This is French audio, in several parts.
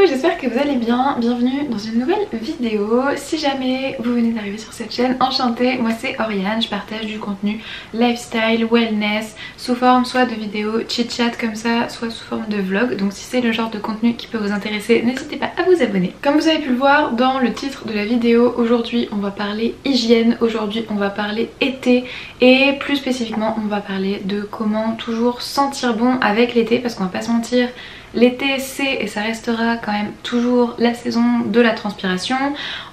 j'espère que vous allez bien, bienvenue dans une nouvelle vidéo. Si jamais vous venez d'arriver sur cette chaîne, enchantée, moi c'est Oriane, je partage du contenu lifestyle, wellness, sous forme soit de vidéos chit-chat comme ça, soit sous forme de vlog. Donc si c'est le genre de contenu qui peut vous intéresser, n'hésitez pas à vous abonner. Comme vous avez pu le voir dans le titre de la vidéo, aujourd'hui on va parler hygiène, aujourd'hui on va parler été et plus spécifiquement on va parler de comment toujours sentir bon avec l'été, parce qu'on va pas se mentir, l'été c'est et ça restera quand même toujours la saison de la transpiration.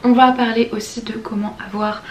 On va parler aussi de comment avoir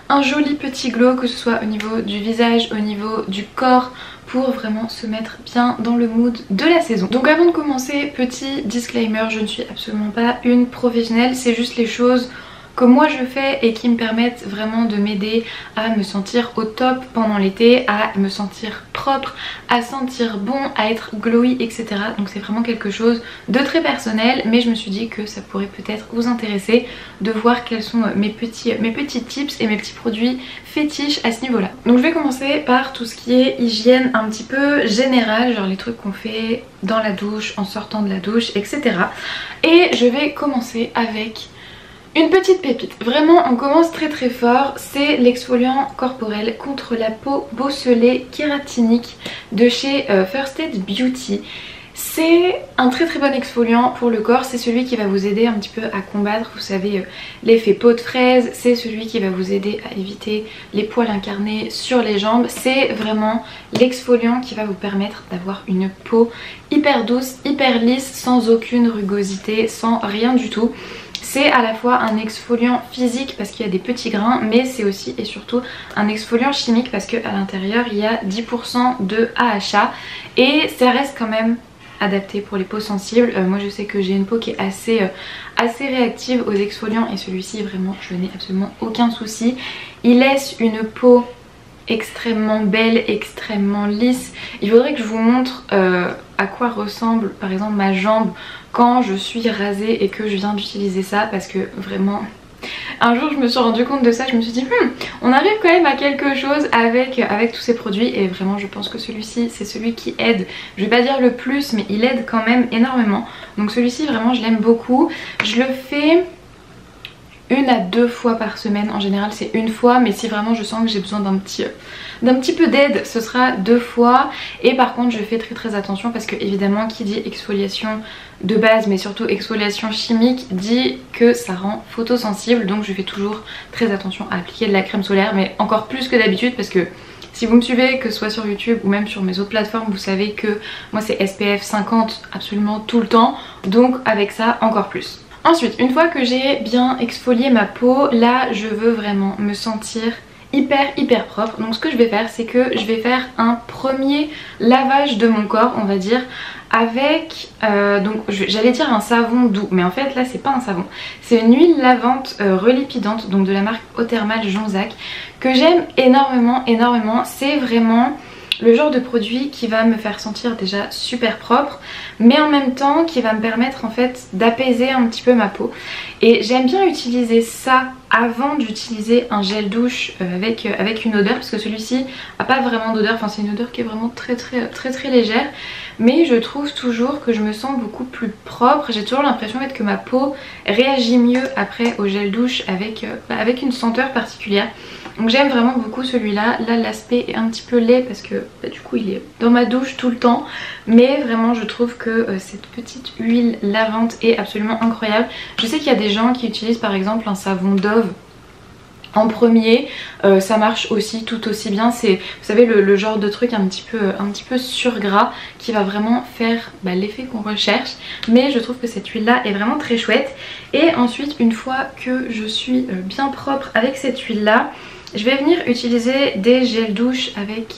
un joli petit glow, que ce soit au niveau du visage, au niveau du corps, pour vraiment se mettre bien dans le mood de la saison. Donc avant de commencer, petit disclaimer, je ne suis absolument pas une professionnelle, c'est juste les choses que moi je fais et qui me permettent vraiment de m'aider à me sentir au top pendant l'été, à me sentir propre, à sentir bon, à être glowy, etc. Donc c'est vraiment quelque chose de très personnel, mais je me suis dit que ça pourrait peut-être vous intéresser de voir quels sont mes petits tips et mes petits produits fétiches à ce niveau là. Donc je vais commencer par tout ce qui est hygiène un petit peu générale, genre les trucs qu'on fait dans la douche, en sortant de la douche, etc. Et je vais commencer avec une petite pépite. Vraiment on commence très fort, c'est l'exfoliant corporel contre la peau bosselée kératinique de chez First Aid Beauty. C'est un très bon exfoliant pour le corps, c'est celui qui va vous aider un petit peu à combattre, vous savez, l'effet peau de fraise, c'est celui qui va vous aider à éviter les poils incarnés sur les jambes, c'est vraiment l'exfoliant qui va vous permettre d'avoir une peau hyper douce, hyper lisse, sans aucune rugosité, sans rien du tout. C'est à la fois un exfoliant physique parce qu'il y a des petits grains, mais c'est aussi et surtout un exfoliant chimique parce qu'à l'intérieur il y a 10% de AHA et ça reste quand même adapté pour les peaux sensibles. Moi je sais que j'ai une peau qui est assez réactive aux exfoliants et celui-ci vraiment je n'ai absolument aucun souci. Il laisse une peau extrêmement belle, extrêmement lisse. Il faudrait que je vous montre à quoi ressemble par exemple ma jambe quand je suis rasée et que je viens d'utiliser ça, parce que vraiment un jour je me suis rendu compte de ça, je me suis dit on arrive quand même à quelque chose avec tous ces produits et vraiment je pense que celui-ci c'est celui qui aide, je vais pas dire le plus mais il aide quand même énormément. Donc celui-ci vraiment je l'aime beaucoup, je le fais 1 à 2 fois par semaine, en général c'est une fois, mais si vraiment je sens que j'ai besoin d'un petit peu d'aide ce sera 2 fois. Et par contre je fais très attention parce que évidemment qui dit exfoliation de base mais surtout exfoliation chimique dit que ça rend photosensible, donc je fais toujours très attention à appliquer de la crème solaire, mais encore plus que d'habitude parce que si vous me suivez, que ce soit sur YouTube ou même sur mes autres plateformes, vous savez que moi c'est SPF 50 absolument tout le temps, donc avec ça encore plus. Ensuite, une fois que j'ai bien exfolié ma peau, là je veux vraiment me sentir hyper propre. Donc ce que je vais faire, c'est que je vais faire un premier lavage de mon corps, on va dire, avec donc j'allais dire un savon doux, mais en fait là c'est pas un savon, c'est une huile lavante relipidante, donc de la marque Eau Thermale Jonzac, que j'aime énormément. C'est vraiment le genre de produit qui va me faire sentir déjà super propre, mais en même temps qui va me permettre en fait d'apaiser un petit peu ma peau. Et j'aime bien utiliser ça avant d'utiliser un gel douche avec une odeur, parce que celui-ci a pas vraiment d'odeur, enfin c'est une odeur qui est vraiment très légère, mais je trouve toujours que je me sens beaucoup plus propre. J'ai toujours l'impression en fait, que ma peau réagit mieux après au gel douche avec une senteur particulière. Donc j'aime vraiment beaucoup celui-là. Là l'aspect est un petit peu laid parce que du coup il est dans ma douche tout le temps, mais vraiment je trouve que cette petite huile lavante est absolument incroyable. Je sais qu'il y a des gens qui utilisent par exemple un savon Dove en premier, ça marche aussi tout aussi bien. C'est, vous savez, le genre de truc un petit peu surgras qui va vraiment faire l'effet qu'on recherche, mais je trouve que cette huile là est vraiment très chouette. Et ensuite une fois que je suis bien propre avec cette huile là, je vais venir utiliser des gels douche avec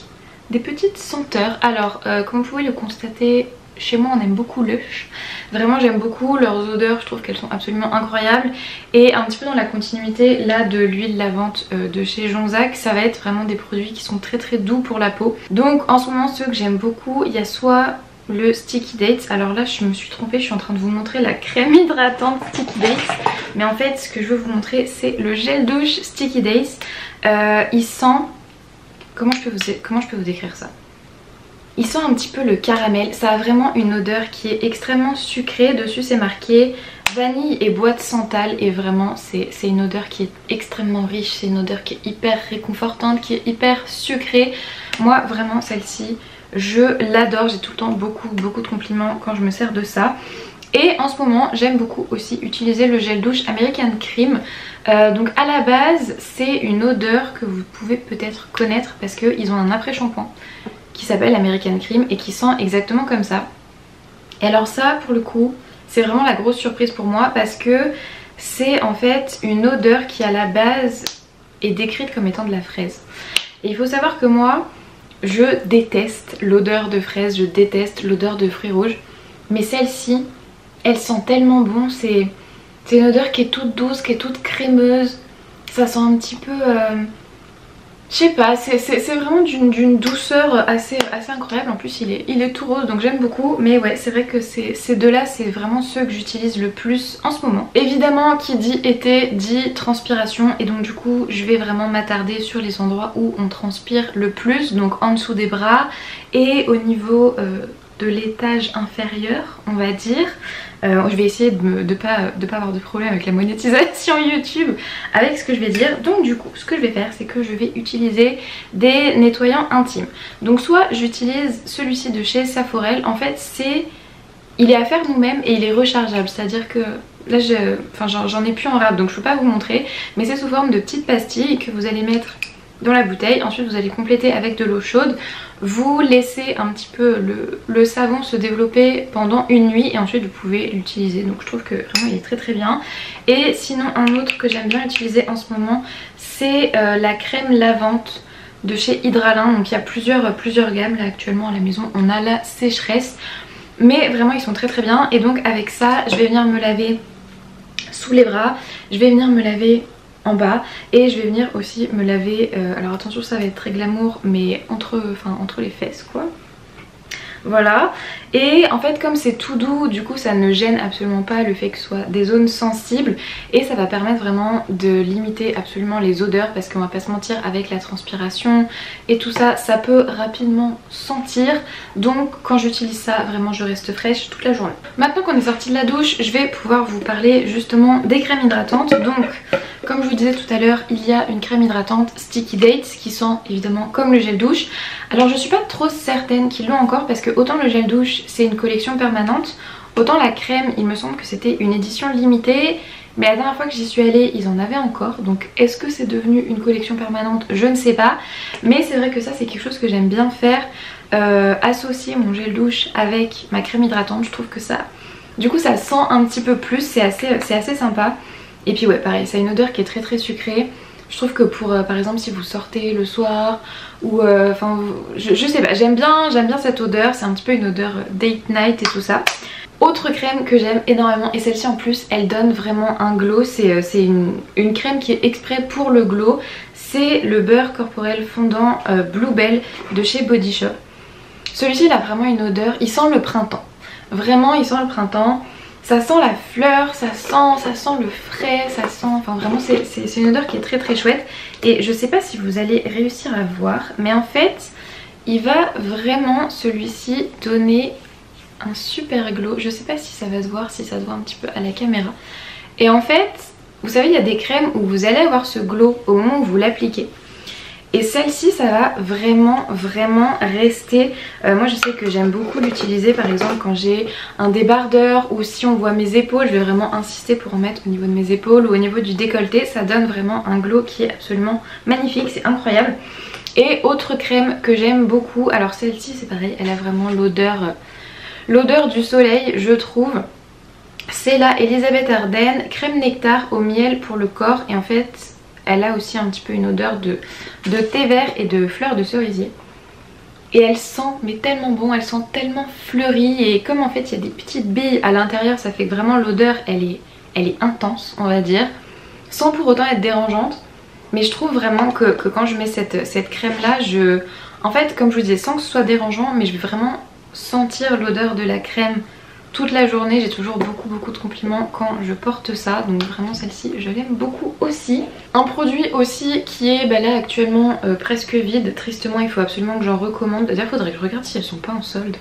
des petites senteurs. Alors comme vous pouvez le constater, chez moi on aime beaucoup Lush, vraiment j'aime beaucoup leurs odeurs, je trouve qu'elles sont absolument incroyables. Et un petit peu dans la continuité là de l'huile lavante de chez Jonzac, ça va être vraiment des produits qui sont très doux pour la peau. Donc en ce moment ceux que j'aime beaucoup, il y a soit le Sticky Dates, alors là je me suis trompée, je suis en train de vous montrer la crème hydratante Sticky Dates, mais en fait ce que je veux vous montrer c'est le gel douche Sticky Dates. Il sent, comment je peux vous décrire ça? Il sent un petit peu le caramel, ça a vraiment une odeur qui est extrêmement sucrée. Dessus c'est marqué vanille et boîte santal et vraiment c'est une odeur qui est extrêmement riche. C'est une odeur qui est hyper réconfortante, qui est hyper sucrée. Moi vraiment celle-ci je l'adore, j'ai tout le temps beaucoup de compliments quand je me sers de ça. Et en ce moment j'aime beaucoup aussi utiliser le gel douche American Cream. Donc à la base c'est une odeur que vous pouvez peut-être connaître parce qu'ils ont un après-shampoing qui s'appelle American Cream et qui sent exactement comme ça. Et alors ça pour le coup c'est vraiment la grosse surprise pour moi parce que c'est en fait une odeur qui à la base est décrite comme étant de la fraise. Et il faut savoir que moi je déteste l'odeur de fraise, je déteste l'odeur de fruits rouges. Mais celle-ci, elle sent tellement bon, c'est une odeur qui est toute douce, qui est toute crémeuse. Ça sent un petit peu... je sais pas, c'est vraiment d'une douceur assez incroyable. En plus il est tout rose donc j'aime beaucoup. Mais ouais c'est vrai que ces deux là c'est vraiment ceux que j'utilise le plus en ce moment. Évidemment qui dit été dit transpiration. Et donc du coup je vais vraiment m'attarder sur les endroits où on transpire le plus. Donc en dessous des bras et au niveau de l'étage inférieur on va dire. Je vais essayer de pas avoir de problème avec la monétisation YouTube avec ce que je vais dire. Donc du coup ce que je vais faire c'est que je vais utiliser des nettoyants intimes. Donc soit j'utilise celui-ci de chez Saforel. En fait il est à faire nous-mêmes et il est rechargeable. C'est à dire que là j'en ai plus en rab donc je peux pas vous montrer. Mais c'est sous forme de petites pastilles que vous allez mettre dans la bouteille. Ensuite vous allez compléter avec de l'eau chaude. Vous laissez un petit peu le savon se développer pendant une nuit et ensuite vous pouvez l'utiliser. Donc je trouve que vraiment il est très bien. Et sinon un autre que j'aime bien utiliser en ce moment c'est la crème lavante de chez Hydralin. Donc il y a plusieurs gammes là actuellement à la maison. On a la sécheresse mais vraiment ils sont très bien. Et donc avec ça je vais venir me laver sous les bras, je vais venir me laver en bas et je vais venir aussi me laver, alors attention ça va être très glamour mais entre les fesses quoi. Voilà, et en fait comme c'est tout doux du coup ça ne gêne absolument pas le fait que ce soit des zones sensibles. Et ça va permettre vraiment de limiter absolument les odeurs parce qu'on va pas se mentir avec la transpiration et tout ça, ça peut rapidement sentir. Donc quand j'utilise ça vraiment je reste fraîche toute la journée. Maintenant qu'on est sorti de la douche je vais pouvoir vous parler justement des crèmes hydratantes. Donc comme je vous disais tout à l'heure il y a une crème hydratante Sticky Dates qui sent évidemment comme le gel douche. Alors je suis pas trop certaine qu'ils l'ont encore parce que autant le gel douche c'est une collection permanente, autant la crème il me semble que c'était une édition limitée. Mais la dernière fois que j'y suis allée ils en avaient encore. Donc est-ce que c'est devenu une collection permanente? Je ne sais pas. Mais c'est vrai que ça c'est quelque chose que j'aime bien faire. Associer mon gel douche avec ma crème hydratante. Je trouve que ça... Du coup ça sent un petit peu plus. C'est assez sympa. Et puis ouais pareil ça a une odeur qui est très sucrée. Je trouve que pour par exemple si vous sortez le soir ou je sais pas, j'aime bien cette odeur. C'est un petit peu une odeur date night et tout ça. Autre crème que j'aime énormément et celle-ci en plus elle donne vraiment un glow. C'est une crème qui est exprès pour le glow. C'est le beurre corporel fondant Bluebell de chez Body Shop. Celui-ci il a vraiment une odeur, il sent le printemps. Vraiment il sent le printemps. Ça sent la fleur, ça sent le frais, ça sent... Enfin vraiment c'est une odeur qui est très chouette. Et je sais pas si vous allez réussir à voir. Mais en fait il va vraiment celui-ci donner un super glow. Je sais pas si ça va se voir, si ça se voit un petit peu à la caméra. Et en fait vous savez il y a des crèmes où vous allez avoir ce glow au moment où vous l'appliquez. Et celle-ci ça va vraiment rester. Moi je sais que j'aime beaucoup l'utiliser par exemple quand j'ai un débardeur ou si on voit mes épaules. Je vais vraiment insister pour en mettre au niveau de mes épaules ou au niveau du décolleté. Ça donne vraiment un glow qui est absolument magnifique, c'est incroyable. Et autre crème que j'aime beaucoup, alors celle-ci c'est pareil, elle a vraiment l'odeur du soleil je trouve. C'est la Elisabeth Arden crème nectar au miel pour le corps. Et en fait elle a aussi un petit peu une odeur de thé vert et de fleurs de cerisier. Et elle sent mais tellement bon, elle sent tellement fleurie. Et comme en fait il y a des petites billes à l'intérieur, ça fait que vraiment l'odeur elle est intense on va dire. Sans pour autant être dérangeante. Mais je trouve vraiment que quand je mets cette crème là, en fait comme je vous disais sans que ce soit dérangeant, mais je vais vraiment sentir l'odeur de la crème toute la journée. J'ai toujours beaucoup de compliments quand je porte ça, donc vraiment celle-ci je l'aime beaucoup aussi. Un produit aussi qui est là actuellement presque vide, tristement il faut absolument que j'en recommande. D'ailleurs faudrait que je regarde si elles sont pas en solde.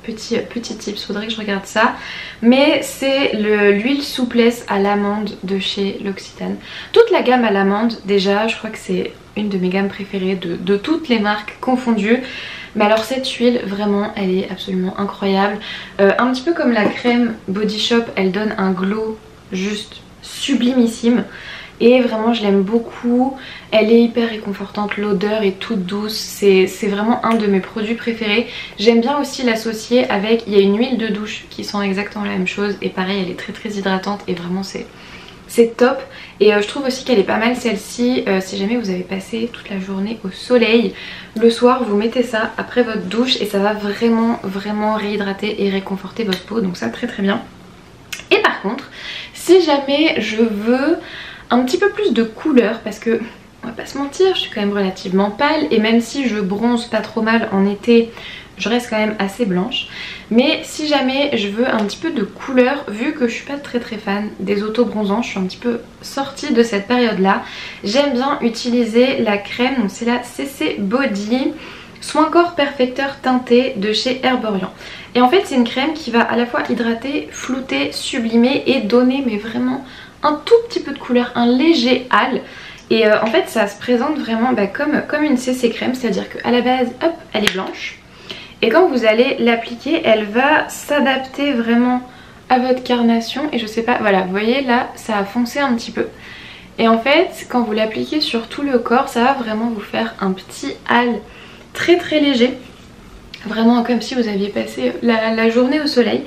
Petit tips, faudrait que je regarde ça. Mais c'est l'huile souplesse à l'amande de chez L'Occitane. Toute la gamme à l'amande déjà, je crois que c'est une de mes gammes préférées de toutes les marques confondues. Mais alors cette huile vraiment elle est absolument incroyable. Un petit peu comme la crème Body Shop, elle donne un glow juste sublimissime. Et vraiment je l'aime beaucoup, elle est hyper réconfortante, l'odeur est toute douce, c'est vraiment un de mes produits préférés. J'aime bien aussi l'associer avec, il y a une huile de douche qui sent exactement la même chose et pareil elle est très hydratante et vraiment c'est top. Et je trouve aussi qu'elle est pas mal celle-ci, si jamais vous avez passé toute la journée au soleil, le soir vous mettez ça après votre douche et ça va vraiment réhydrater et réconforter votre peau, donc ça très bien. Et par contre, si jamais je veux un petit peu plus de couleur, parce que on va pas se mentir, je suis quand même relativement pâle et même si je bronze pas trop mal en été, je reste quand même assez blanche. Mais si jamais je veux un petit peu de couleur, vu que je suis pas très fan des auto-bronzants, je suis un petit peu sortie de cette période là, j'aime bien utiliser la crème, donc c'est la CC Body Soin Corps Perfecteur Teinté de chez Herborian. Et en fait c'est une crème qui va à la fois hydrater, flouter, sublimer et donner mais vraiment un tout petit peu de couleur, un léger hâle. Et en fait ça se présente vraiment comme une CC crème, c'est à dire qu'à la base hop elle est blanche et quand vous allez l'appliquer elle va s'adapter vraiment à votre carnation. Et je sais pas, voilà vous voyez là ça a foncé un petit peu et en fait quand vous l'appliquez sur tout le corps ça va vraiment vous faire un petit hâle très léger, vraiment comme si vous aviez passé la journée au soleil.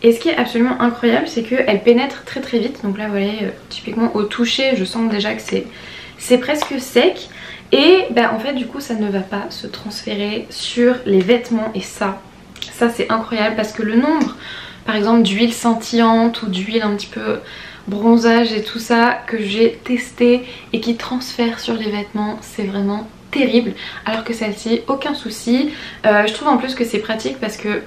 Et ce qui est absolument incroyable c'est qu'elle pénètre très vite. Donc là vous voyez typiquement au toucher je sens déjà que c'est presque sec. Et en fait du coup ça ne va pas se transférer sur les vêtements. Et ça c'est incroyable parce que le nombre par exemple d'huile scintillante ou d'huile un petit peu bronzage et tout ça que j'ai testé et qui transfère sur les vêtements, c'est vraiment terrible. Alors que celle-ci aucun souci. Je trouve en plus que c'est pratique parce que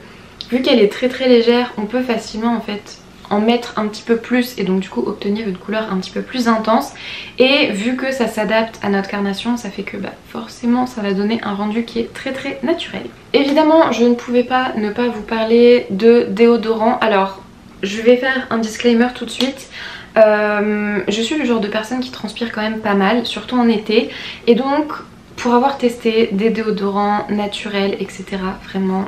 vu qu'elle est très légère, on peut facilement en fait en mettre un petit peu plus et donc du coup obtenir une couleur un petit peu plus intense. Et vu que ça s'adapte à notre carnation, ça fait que forcément ça va donner un rendu qui est très naturel. Évidemment je ne pouvais pas ne pas vous parler de déodorant. Alors je vais faire un disclaimer tout de suite. Je suis le genre de personne qui transpire quand même pas mal, surtout en été. Et donc pour avoir testé des déodorants naturels etc, vraiment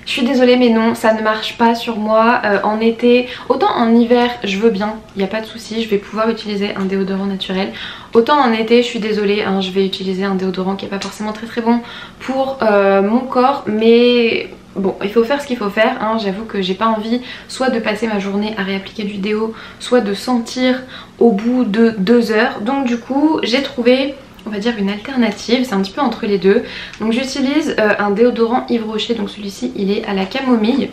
je suis désolée mais non, ça ne marche pas sur moi. En été, autant en hiver je veux bien, il n'y a pas de souci, je vais pouvoir utiliser un déodorant naturel. Autant en été je suis désolée, je vais utiliser un déodorant qui n'est pas forcément très bon pour mon corps. Mais bon, il faut faire ce qu'il faut faire, j'avoue que j'ai pas envie soit de passer ma journée à réappliquer du déo, soit de sentir au bout de 2 heures. Donc du coup j'ai trouvé, on va dire, une alternative, c'est un petit peu entre les deux. Donc j'utilise un déodorant Yves Rocher, donc celui-ci il est à la camomille.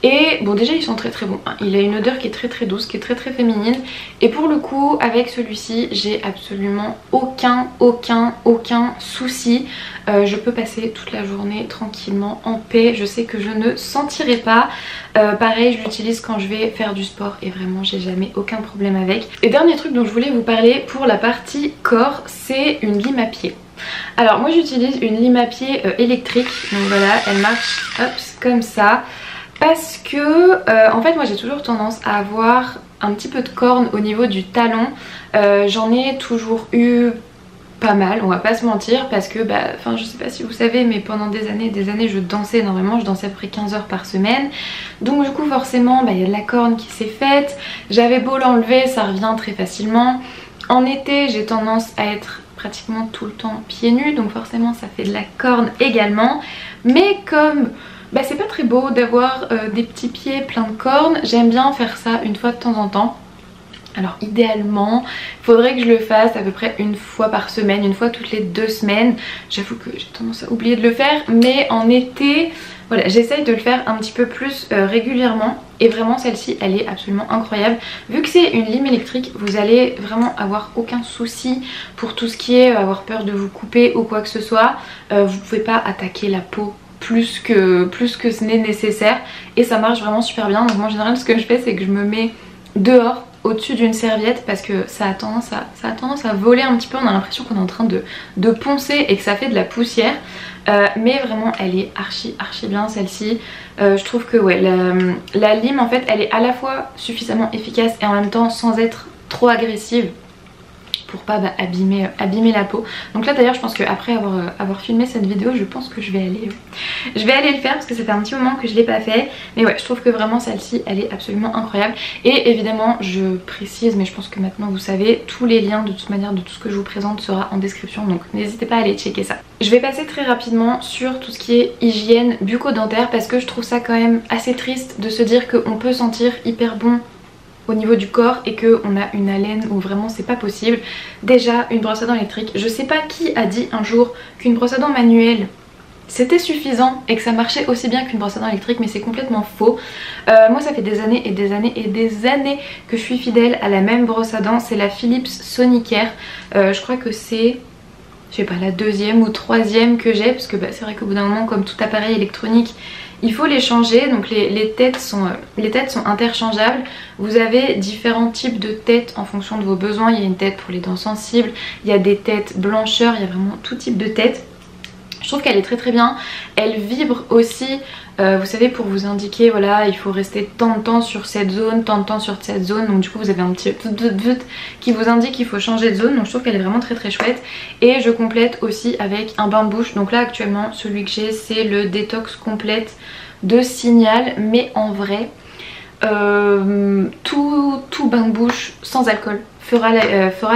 Et bon déjà ils sont très bons, il a une odeur qui est très douce, qui est très féminine. Et pour le coup avec celui-ci j'ai absolument aucun souci. Je peux passer toute la journée tranquillement en paix, je sais que je ne sentirai pas. Pareil je l'utilise quand je vais faire du sport et vraiment j'ai jamais aucun problème avec. Et dernier truc dont je voulais vous parler pour la partie corps, c'est une lime à pied. Alors moi j'utilise une lime à pied électrique, donc voilà elle marche hop comme ça. Parce que en fait moi j'ai toujours tendance à avoir un petit peu de corne au niveau du talon. J'en ai toujours eu pas mal, on va pas se mentir, parce que je sais pas si vous savez mais pendant des années je dansais énormément, je dansais à peu près 15 heures par semaine. Donc du coup forcément il y a de la corne qui s'est faite, j'avais beau l'enlever ça revient très facilement. En été j'ai tendance à être pratiquement tout le temps pieds nus, donc forcément ça fait de la corne également. Mais comme c'est pas très beau d'avoir des petits pieds pleins de cornes, j'aime bien faire ça une fois de temps en temps. Alors idéalement, il faudrait que je le fasse à peu près une fois par semaine, une fois toutes les 2 semaines. J'avoue que j'ai tendance à oublier de le faire, mais en été, voilà, j'essaye de le faire un petit peu plus régulièrement. Et vraiment celle-ci, elle est absolument incroyable. Vu que c'est une lime électrique, vous allez vraiment avoir aucun souci pour tout ce qui est avoir peur de vous couper ou quoi que ce soit. Vous pouvez pas attaquer la peau plus que ce n'est nécessaire et ça marche vraiment super bien. Donc moi en général ce que je fais c'est que je me mets dehors au-dessus d'une serviette parce que ça a tendance à voler un petit peu, on a l'impression qu'on est en train de poncer et que ça fait de la poussière. Mais vraiment elle est archi bien celle-ci. Je trouve que ouais, la lime en fait elle est à la fois suffisamment efficace et en même temps sans être trop agressive pour pas abîmer la peau. Donc là d'ailleurs je pense qu'après avoir filmé cette vidéo je pense que je vais aller le faire parce que ça fait un petit moment que je l'ai pas fait. Mais ouais je trouve que vraiment celle-ci elle est absolument incroyable. Et évidemment je précise, mais je pense que maintenant vous savez, tous les liens de toute manière de tout ce que je vous présente sera en description, donc n'hésitez pas à aller checker ça. Je vais passer très rapidement sur tout ce qui est hygiène bucco-dentaire parce que je trouve ça quand même assez triste de se dire qu'on peut sentir hyper bon au niveau du corps et qu'on a une haleine où vraiment c'est pas possible. Déjà une brosse à dents électrique, je sais pas qui a dit un jour qu'une brosse à dents manuelle c'était suffisant et que ça marchait aussi bien qu'une brosse à dents électrique, mais c'est complètement faux. Moi ça fait des années et des années et des années que je suis fidèle à la même brosse à dents, c'est la Philips Sonicare. Je crois que c'est, je sais pas, la deuxième ou troisième que j'ai parce que bah, c'est vrai qu'au bout d'un moment comme tout appareil électronique il faut les changer, donc les têtes sont interchangeables. Vous avez différents types de têtes en fonction de vos besoins. Il y a une tête pour les dents sensibles, il y a des têtes blancheurs, il y a vraiment tout type de tête. Je trouve qu'elle est très bien, elle vibre aussi, vous savez, pour vous indiquer voilà il faut rester tant de temps sur cette zone, tant de temps sur cette zone, donc du coup vous avez un petit qui vous indique qu'il faut changer de zone, donc je trouve qu'elle est vraiment très chouette. Et je complète aussi avec un bain de bouche, donc là actuellement celui que j'ai c'est le détox complète de Signal, mais en vrai tout bain de bouche sans alcool fera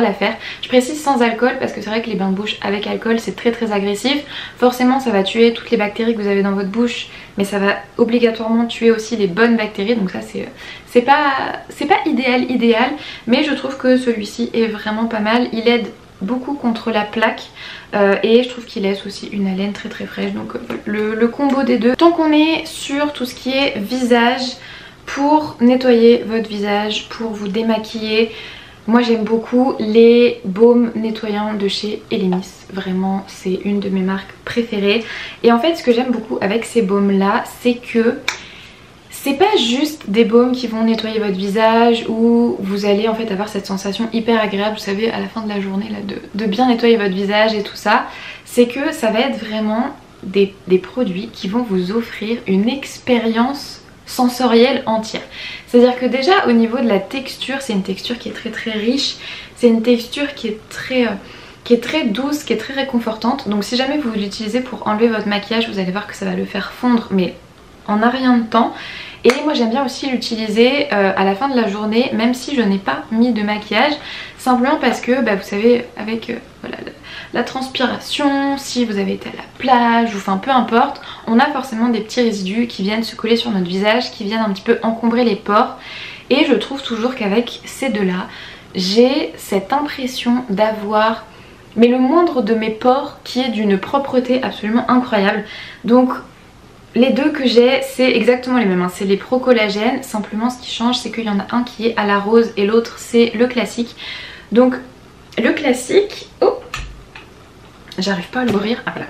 l'affaire. Je précise sans alcool parce que c'est vrai que les bains de bouche avec alcool c'est très agressif. Forcément ça va tuer toutes les bactéries que vous avez dans votre bouche, mais ça va obligatoirement tuer aussi les bonnes bactéries, donc ça c'est pas idéal, mais je trouve que celui-ci est vraiment pas mal. Il aide beaucoup contre la plaque et je trouve qu'il laisse aussi une haleine très fraîche, donc le combo des deux. Tant qu'on est sur tout ce qui est visage, pour nettoyer votre visage, pour vous démaquiller, moi j'aime beaucoup les baumes nettoyants de chez Elemis. Vraiment c'est une de mes marques préférées. Et en fait ce que j'aime beaucoup avec ces baumes là, c'est que c'est pas juste des baumes qui vont nettoyer votre visage où vous allez en fait avoir cette sensation hyper agréable, vous savez, à la fin de la journée là, de bien nettoyer votre visage et tout ça. C'est que ça va être vraiment des produits qui vont vous offrir une expérience sensorielle entière. C'est-à-dire que déjà au niveau de la texture, c'est une texture qui est très riche, c'est une texture qui est très douce, qui est très réconfortante. Donc si jamais vous l'utilisez pour enlever votre maquillage, vous allez voir que ça va le faire fondre mais en un rien de temps. Et moi j'aime bien aussi l'utiliser à la fin de la journée, même si je n'ai pas mis de maquillage, simplement parce que bah, vous savez avec voilà, la transpiration, si vous avez été à la plage ou enfin peu importe, on a forcément des petits résidus qui viennent se coller sur notre visage, qui viennent un petit peu encombrer les pores. Et je trouve toujours qu'avec ces deux là, j'ai cette impression d'avoir mais le moindre de mes pores qui est d'une propreté absolument incroyable. Donc les deux que j'ai c'est exactement les mêmes, hein. C'est les Pro Collagène, simplement ce qui change c'est qu'il y en a un qui est à la rose et l'autre c'est le classique. Donc le classique, oh j'arrive pas à l'ouvrir, ah voilà.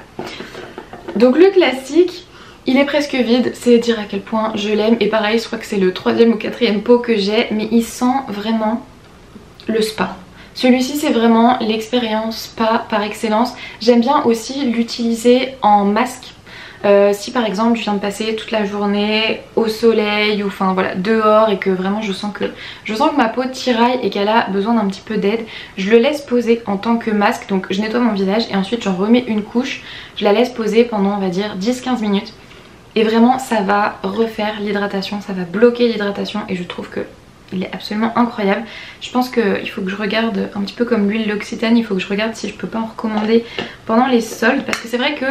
Donc le classique il est presque vide, c'est dire à quel point je l'aime. Et pareil je crois que c'est le 3e ou 4e pot que j'ai, mais il sent vraiment le spa. Celui-ci c'est vraiment l'expérience spa par excellence. J'aime bien aussi l'utiliser en masque. Si par exemple je viens de passer toute la journée au soleil ou enfin voilà dehors et que vraiment je sens que ma peau tiraille et qu'elle a besoin d'un petit peu d'aide, je le laisse poser en tant que masque. Donc je nettoie mon visage et ensuite j'en remets une couche, je la laisse poser pendant on va dire 10-15 minutes et vraiment ça va refaire l'hydratation, ça va bloquer l'hydratation et je trouve que il est absolument incroyable. Je pense qu'il faut que je regarde un petit peu comme l'huile L'Occitane, il faut que je regarde si je peux pas en recommander pendant les soldes parce que c'est vrai que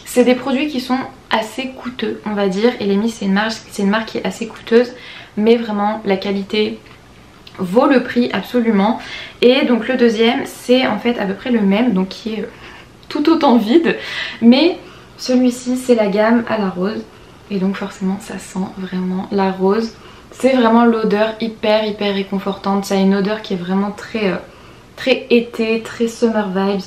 c'est des produits qui sont assez coûteux on va dire, et Elemis c'est une marque qui est assez coûteuse mais vraiment la qualité vaut le prix absolument. Et donc le deuxième c'est en fait à peu près le même, donc qui est tout autant vide, mais celui-ci c'est la gamme à la rose et donc forcément ça sent vraiment la rose. C'est vraiment l'odeur hyper réconfortante, ça a une odeur qui est vraiment très été, très summer vibes,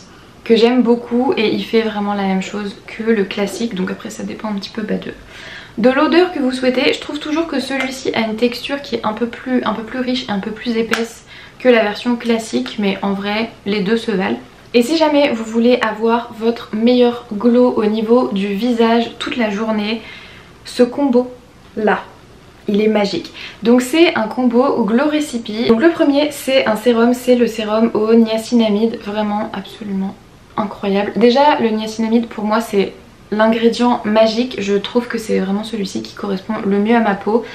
que j'aime beaucoup et il fait vraiment la même chose que le classique. Donc après ça dépend un petit peu de l'odeur que vous souhaitez. Je trouve toujours que celui-ci a une texture qui est un peu plus riche et un peu plus épaisse que la version classique, mais en vrai les deux se valent. Et si jamais vous voulez avoir votre meilleur glow au niveau du visage toute la journée, ce combo là, il est magique. Donc c'est un combo Glow Recipe. Donc le premier c'est un sérum, c'est le sérum au niacinamide, vraiment absolument incroyable. Déjà le niacinamide pour moi c'est l'ingrédient magique, je trouve que c'est vraiment celui-ci qui correspond le mieux à ma peau.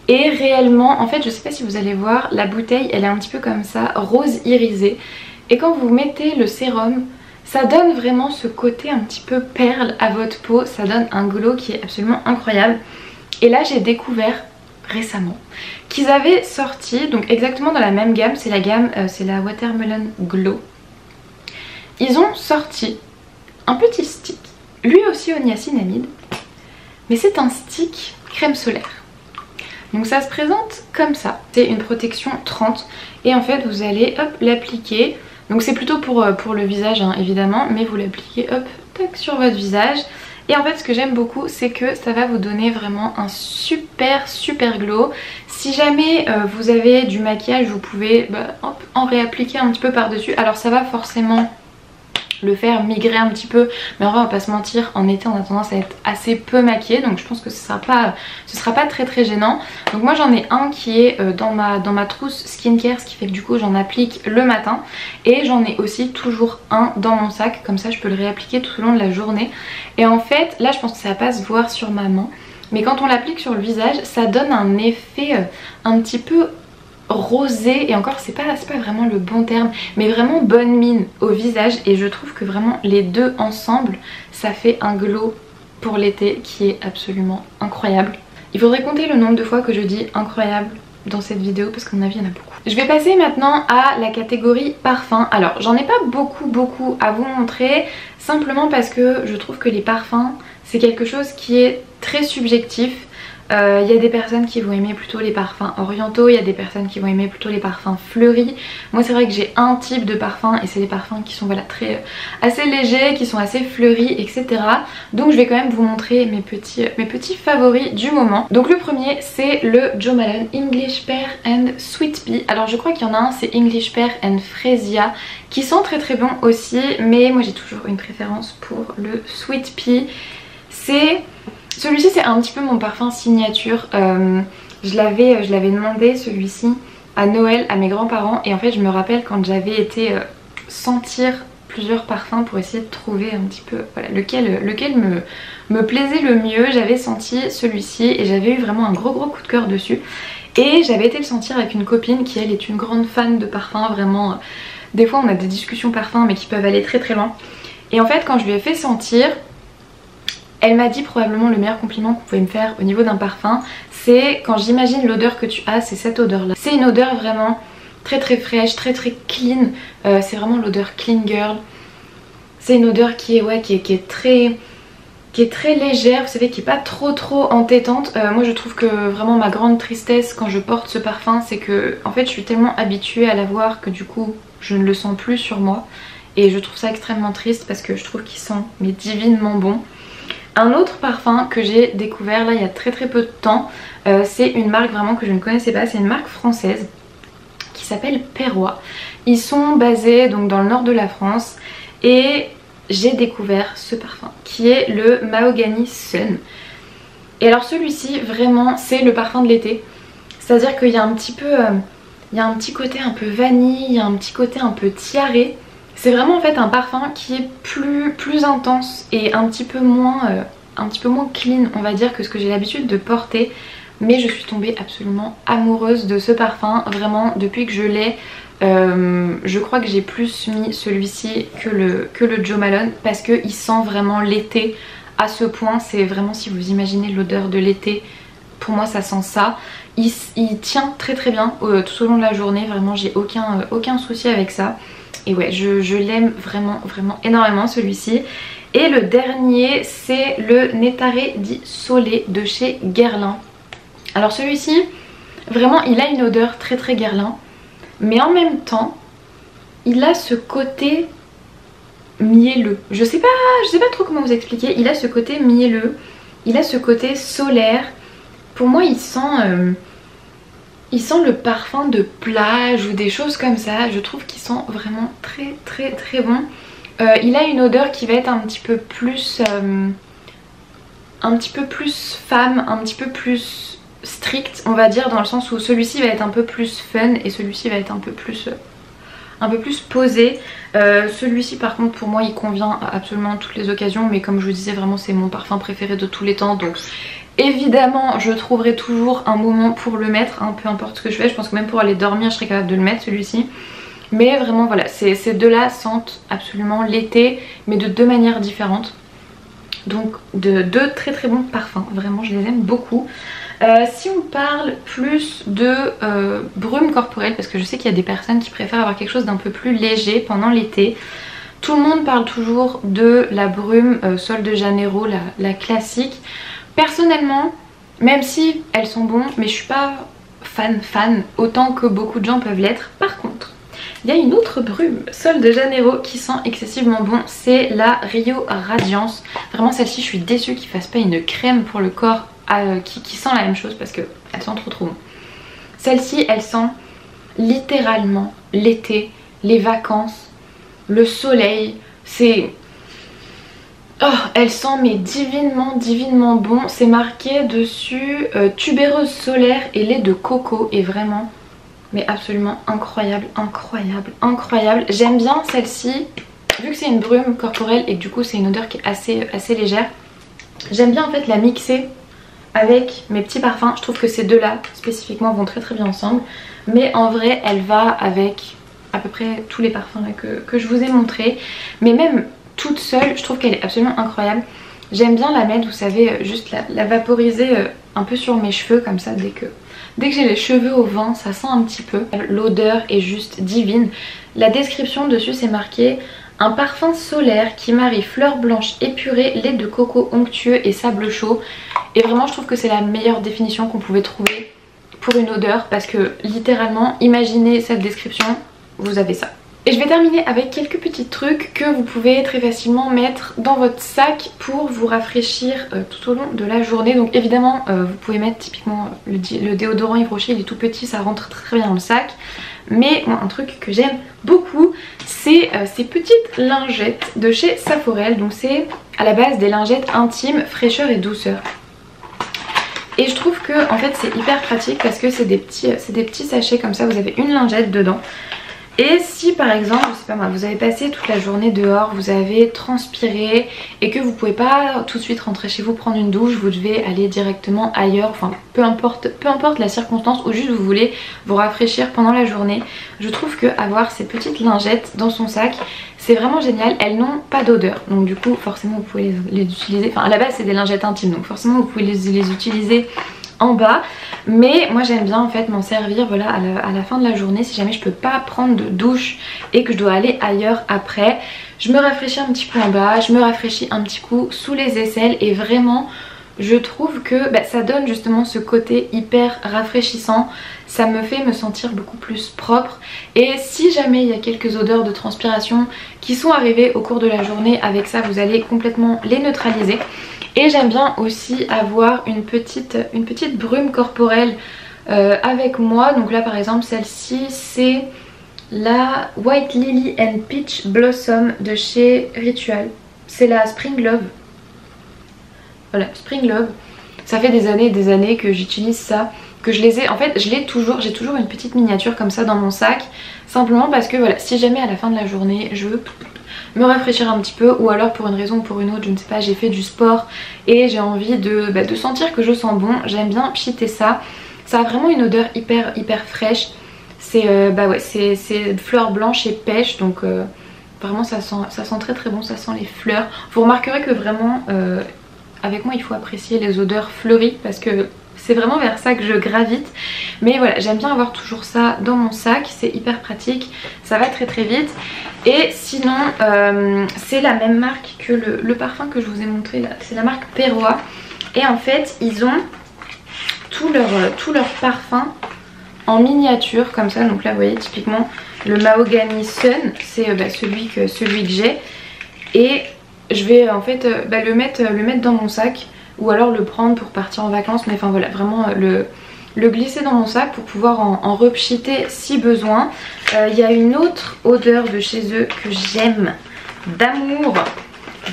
Et réellement, en fait je sais pas si vous allez voir, la bouteille elle est un petit peu comme ça, rose irisé. Et quand vous mettez le sérum, ça donne vraiment ce côté un petit peu perle à votre peau, ça donne un glow qui est absolument incroyable. Et là j'ai découvert récemment qu'ils avaient sorti, donc exactement dans la même gamme, c'est la gamme, c'est la Watermelon Glow. Ils ont sorti un petit stick, lui aussi au niacinamide, mais c'est un stick crème solaire. Donc ça se présente comme ça, c'est une protection 30 et en fait vous allez hop l'appliquer. Donc c'est plutôt pour le visage hein, évidemment, mais vous l'appliquez hop tac sur votre visage. Et en fait ce que j'aime beaucoup c'est que ça va vous donner vraiment un super glow. Si jamais vous avez du maquillage vous pouvez hop, en réappliquer un petit peu par dessus. Alors ça va forcément le faire migrer un petit peu, mais en vrai on va pas se mentir, en été on a tendance à être assez peu maquillé, donc je pense que ce sera pas très gênant. Donc moi j'en ai un qui est dans ma trousse skincare, ce qui fait que du coup j'en applique le matin, et j'en ai aussi toujours un dans mon sac, comme ça je peux le réappliquer tout au long de la journée. Et en fait là je pense que ça va pas se voir sur ma main, mais quand on l'applique sur le visage ça donne un effet un petit peu rosé, et encore c'est pas vraiment le bon terme, mais vraiment bonne mine au visage, et je trouve que vraiment les deux ensemble ça fait un glow pour l'été qui est absolument incroyable. Il faudrait compter le nombre de fois que je dis incroyable dans cette vidéo parce qu'à mon avis il y en a beaucoup. Je vais passer maintenant à la catégorie parfum. Alors j'en ai pas beaucoup à vous montrer, simplement parce que je trouve que les parfums c'est quelque chose qui est très subjectif. Il y a des personnes qui vont aimer plutôt les parfums orientaux, il y a des personnes qui vont aimer plutôt les parfums fleuris. Moi c'est vrai que j'ai un type de parfum et c'est des parfums qui sont voilà assez légers, qui sont assez fleuris, etc. Donc je vais quand même vous montrer mes petits favoris du moment. Donc le premier c'est le Jo Malone English Pear and Sweet Pea. Alors je crois qu'il y en a un, c'est English Pear and Freesia, qui sont très bon aussi, mais moi j'ai toujours une préférence pour le Sweet Pea. Celui-ci c'est un petit peu mon parfum signature. Je l'avais demandé celui-ci à Noël à mes grands-parents, et en fait je me rappelle quand j'avais été sentir plusieurs parfums pour essayer de trouver un petit peu voilà, lequel me plaisait le mieux. J'avais senti celui-ci et j'avais eu vraiment un gros coup de cœur dessus, et j'avais été le sentir avec une copine qui elle est une grande fan de parfums, vraiment des fois on a des discussions parfums mais qui peuvent aller très loin. Et en fait quand je lui ai fait sentir, elle m'a dit probablement le meilleur compliment que vous pouvez me faire au niveau d'un parfum, c'est quand j'imagine l'odeur que tu as, c'est cette odeur là. C'est une odeur vraiment très fraîche, très clean, c'est vraiment l'odeur clean girl. C'est une odeur qui est très légère, vous savez, qui est pas trop entêtante. Moi je trouve que vraiment ma grande tristesse quand je porte ce parfum, c'est que en fait je suis tellement habituée à l'avoir que du coup je ne le sens plus sur moi, et je trouve ça extrêmement triste parce que je trouve qu'il sent mais divinement bon. Un autre parfum que j'ai découvert là il y a très peu de temps, c'est une marque vraiment que je ne connaissais pas, c'est une marque française qui s'appelle Perrois. Ils sont basés donc dans le nord de la France, et j'ai découvert ce parfum qui est le Mahogany Sun. Et alors celui-ci vraiment c'est le parfum de l'été, c'est à dire qu'il y a un petit peu, il y a un petit côté un peu vanille, il y a un petit côté un peu tiaré. C'est vraiment en fait un parfum qui est plus intense et un petit peu moins clean on va dire que ce que j'ai l'habitude de porter, mais je suis tombée absolument amoureuse de ce parfum, vraiment depuis que je l'ai. Je crois que j'ai plus mis celui-ci que le Jo Malone parce qu'il sent vraiment l'été à ce point. C'est vraiment, si vous imaginez l'odeur de l'été, pour moi ça sent ça. Il tient très bien tout au long de la journée, vraiment j'ai aucun souci avec ça. Et ouais, je l'aime vraiment énormément celui-ci. Et le dernier c'est le Nettare di Sole de chez Guerlain. Alors celui-ci vraiment il a une odeur très Guerlain, mais en même temps il a ce côté mielleux. Je sais pas trop comment vous expliquer. Il a ce côté mielleux, il a ce côté solaire. Pour moi il sent le parfum de plage ou des choses comme ça. Je trouve qu'il sent vraiment très bon. Il a une odeur qui va être un petit peu plus femme, un petit peu plus strict on va dire, dans le sens où celui-ci va être un peu plus fun et celui-ci va être un peu plus posé. Celui-ci par contre pour moi il convient à absolument toutes les occasions, mais comme je vous disais vraiment c'est mon parfum préféré de tous les temps, donc évidemment je trouverai toujours un moment pour le mettre, hein, peu importe ce que je fais. Je pense que même pour aller dormir je serais capable de le mettre celui-ci. Mais vraiment voilà, ces deux-là sentent absolument l'été, mais de deux manières différentes. Donc de deux très bons parfums, vraiment je les aime beaucoup. Si on parle plus de brume corporelle, parce que je sais qu'il y a des personnes qui préfèrent avoir quelque chose d'un peu plus léger pendant l'été. Tout le monde parle toujours de la brume Sol de Janeiro, la classique. Personnellement, même si elles sont bonnes, mais je suis pas fan autant que beaucoup de gens peuvent l'être. Par contre, il y a une autre brume Sol de Janeiro qui sent excessivement bon, c'est la Rio Radiance. Vraiment celle-ci je suis déçue qu'ils fassent pas une crème pour le corps qui sent la même chose, parce qu'elle sent trop bon. Celle-ci elle sent littéralement l'été, les vacances, le soleil. C'est... oh, elle sent mais divinement bon. C'est marqué dessus tubéreuse solaire et lait de coco, et vraiment mais absolument incroyable. J'aime bien celle-ci vu que c'est une brume corporelle et que du coup c'est une odeur qui est assez légère. J'aime bien en fait la mixer avec mes petits parfums. Je trouve que ces deux là spécifiquement vont très bien ensemble, mais en vrai elle va avec à peu près tous les parfums là que je vous ai montré. Mais même toute seule je trouve qu'elle est absolument incroyable. J'aime bien la mettre, vous savez, juste la vaporiser un peu sur mes cheveux comme ça. Dès que j'ai les cheveux au vent, ça sent un petit peu. L'odeur est juste divine. La description dessus c'est marqué: un parfum solaire qui marie fleurs blanches épurées, lait de coco onctueux et sable chaud. Et vraiment je trouve que c'est la meilleure définition qu'on pouvait trouver pour une odeur, parce que littéralement imaginez cette description, vous avez ça. Et je vais terminer avec quelques petits trucs que vous pouvez très facilement mettre dans votre sac pour vous rafraîchir tout au long de la journée. Donc évidemment vous pouvez mettre typiquement le déodorant Yves Rocher, il est tout petit, ça rentre très bien dans le sac. Mais moi, un truc que j'aime beaucoup c'est ces petites lingettes de chez Saforel. Donc c'est à la base des lingettes intimes, fraîcheur et douceur. Et je trouve que en fait c'est hyper pratique parce que c'est des petits sachets comme ça, vous avez une lingette dedans. Et si par exemple, je sais pas moi, vous avez passé toute la journée dehors, vous avez transpiré et que vous pouvez pas tout de suite rentrer chez vous prendre une douche, vous devez aller directement ailleurs, enfin peu importe la circonstance, ou juste vous voulez vous rafraîchir pendant la journée, je trouve que avoir ces petites lingettes dans son sac c'est vraiment génial. Elles n'ont pas d'odeur, donc du coup forcément vous pouvez les utiliser, enfin à la base c'est des lingettes intimes donc forcément vous pouvez les utiliser en bas, mais moi j'aime bien en fait m'en servir voilà à la fin de la journée si jamais je peux pas prendre de douche et que je dois aller ailleurs après. Je me rafraîchis un petit peu en bas, je me rafraîchis un petit coup sous les aisselles, et vraiment je trouve que ça donne justement ce côté hyper rafraîchissant. Ça me fait me sentir beaucoup plus propre, et si jamais il y a quelques odeurs de transpiration qui sont arrivées au cours de la journée, avec ça vous allez complètement les neutraliser. Et j'aime bien aussi avoir une petite brume corporelle avec moi. Donc là par exemple celle-ci c'est la White Lily and Peach Blossom de chez Ritual. C'est la Spring Love. Voilà, Spring Love. Ça fait des années que j'utilise ça, que je les ai, en fait j'ai toujours une petite miniature comme ça dans mon sac, simplement parce que voilà, si jamais à la fin de la journée je veux me rafraîchir un petit peu, ou alors pour une raison ou pour une autre, je ne sais pas, j'ai fait du sport et j'ai envie de sentir que je sens bon, j'aime bien pchiter ça. Ça a vraiment une odeur hyper fraîche. C'est c'est fleurs blanches et pêche, donc vraiment ça sent très bon, ça sent les fleurs. Vous remarquerez que vraiment avec moi il faut apprécier les odeurs fleuries parce que c'est vraiment vers ça que je gravite. Mais voilà, j'aime bien avoir toujours ça dans mon sac, c'est hyper pratique, ça va très vite. Et sinon c'est la même marque que le parfum que je vous ai montré là, c'est la marque Perrois. Et en fait ils ont tout leur parfum en miniature comme ça. Donc là vous voyez typiquement le Mahogany Sun, c'est celui que j'ai. et je vais en fait le mettre dans mon sac ou alors le prendre pour partir en vacances, mais enfin voilà, vraiment le glisser dans mon sac pour pouvoir en repchiter si besoin. Il y a une autre odeur de chez eux que j'aime d'amour,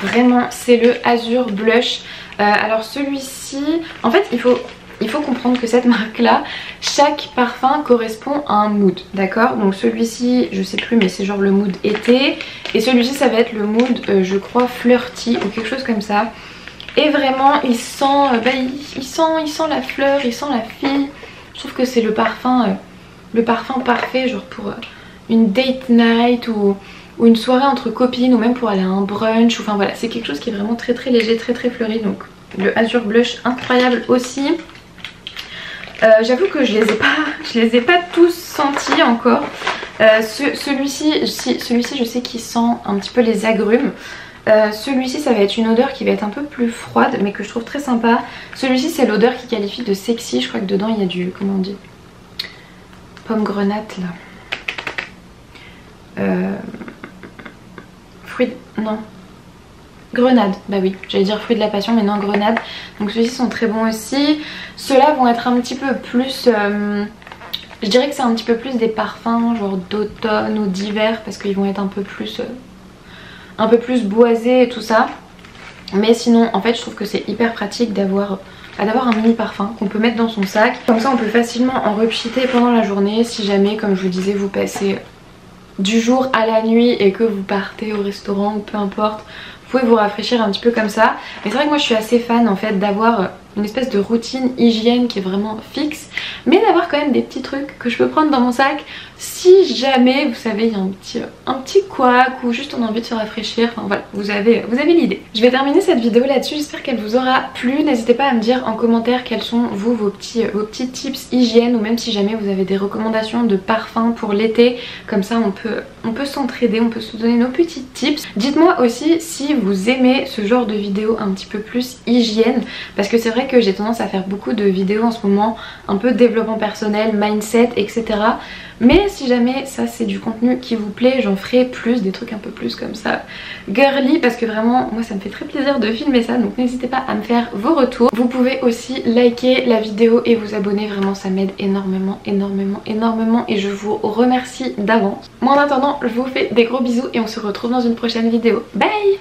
vraiment, c'est le Azure Blush. Alors celui-ci, en fait il faut comprendre que cette marque là, chaque parfum correspond à un mood, d'accord? Donc celui-ci je sais plus mais c'est genre le mood été, et celui-ci ça va être le mood je crois flirty ou quelque chose comme ça. Et vraiment il sent, il sent la fleur, il sent la fille. Je trouve que c'est le parfum parfait genre pour une date night ou une soirée entre copines, ou même pour aller à un brunch, enfin voilà, c'est quelque chose qui est vraiment très très léger, très très fleuri. Donc le Azure Blush incroyable aussi. J'avoue que je les ai pas tous sentis encore. Celui-ci je sais qu'il sent un petit peu les agrumes. Celui-ci ça va être une odeur qui va être un peu plus froide mais que je trouve très sympa. Celui-ci c'est l'odeur qui qualifie de sexy, je crois que dedans il y a du, comment on dit, pomme grenade là, fruit, non, grenade, bah oui, j'allais dire fruit de la passion mais non, grenade. Donc ceux-ci sont très bons aussi. Ceux-là vont être un petit peu plus, je dirais que c'est un petit peu plus des parfums genre d'automne ou d'hiver parce qu'ils vont être un peu plus boisés et tout ça. Mais sinon en fait je trouve que c'est hyper pratique d'avoir un mini parfum qu'on peut mettre dans son sac. Comme ça on peut facilement en repchiter pendant la journée si jamais, comme je vous disais, vous passez du jour à la nuit et que vous partez au restaurant ou peu importe, vous pouvez vous rafraîchir un petit peu comme ça. Mais c'est vrai que moi je suis assez fan en fait d'avoir une espèce de routine hygiène qui est vraiment fixe, mais d'avoir quand même des petits trucs que je peux prendre dans mon sac si jamais, vous savez, il y a un petit couac ou juste on a envie de se rafraîchir. Enfin voilà, vous avez l'idée. Je vais terminer cette vidéo là-dessus, j'espère qu'elle vous aura plu. N'hésitez pas à me dire en commentaire quels sont vous vos petits tips hygiène, ou même si jamais vous avez des recommandations de parfums pour l'été, comme ça on peut s'entraider, on peut se donner nos petits tips. Dites-moi aussi si vous aimez ce genre de vidéo un petit peu plus hygiène, parce que c'est vrai que j'ai tendance à faire beaucoup de vidéos en ce moment un peu développement personnel, mindset, etc. Mais si jamais ça c'est du contenu qui vous plaît, j'en ferai plus, des trucs un peu plus comme ça girly, parce que vraiment moi ça me fait très plaisir de filmer ça. Donc n'hésitez pas à me faire vos retours. Vous pouvez aussi liker la vidéo et vous abonner, vraiment ça m'aide énormément et je vous remercie d'avance. Moi en attendant je vous fais des gros bisous et on se retrouve dans une prochaine vidéo. Bye!